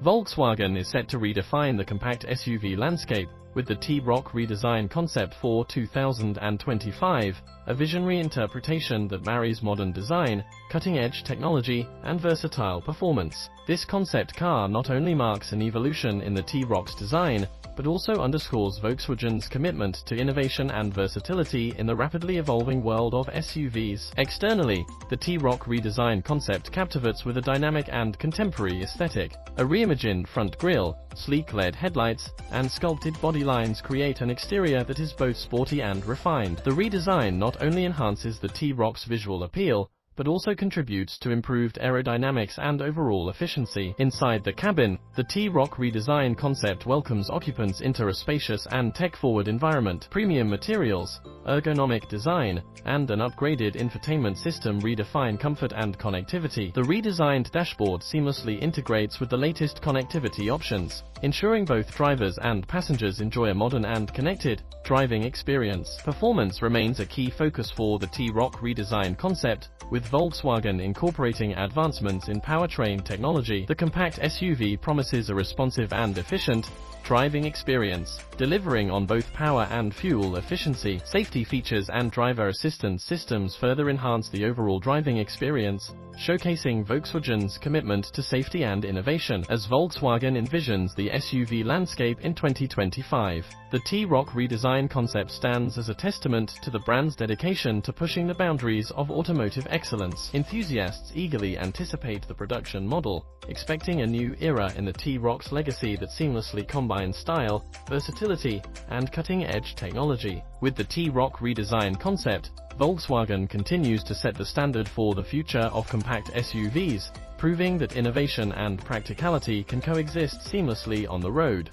Volkswagen is set to redefine the compact SUV landscape with the T-Roc Redesign Concept for 2025, a visionary interpretation that marries modern design, cutting-edge technology, and versatile performance. This concept car not only marks an evolution in the T-Roc's design, but also underscores Volkswagen's commitment to innovation and versatility in the rapidly evolving world of SUVs. Externally, the T-Roc Redesign Concept captivates with a dynamic and contemporary aesthetic. A reimagined front grille, sleek LED headlights, and sculpted body lines create an exterior that is both sporty and refined. The redesign not only enhances the T-Roc's visual appeal, but also contributes to improved aerodynamics and overall efficiency. Inside the cabin, the T-Roc Redesign Concept welcomes occupants into a spacious and tech-forward environment. Premium materials, ergonomic design, and an upgraded infotainment system redefine comfort and connectivity. The redesigned dashboard seamlessly integrates with the latest connectivity options, ensuring both drivers and passengers enjoy a modern and connected driving experience. Performance remains a key focus for the T-Roc Redesign Concept, with Volkswagen incorporating advancements in powertrain technology. The compact SUV promises a responsive and efficient driving experience, delivering on both power and fuel efficiency. Safety features and driver assistance systems further enhance the overall driving experience, showcasing Volkswagen's commitment to safety and innovation. As Volkswagen envisions the SUV landscape in 2025, the T-Roc Redesign Concept stands as a testament to the brand's dedication to pushing the boundaries of automotive excellence. Enthusiasts eagerly anticipate the production model, expecting a new era in the T-Roc's legacy that seamlessly combines style, versatility, and cutting-edge technology. With the T-Roc Redesign Concept, Volkswagen continues to set the standard for the future of compact SUVs, proving that innovation and practicality can coexist seamlessly on the road.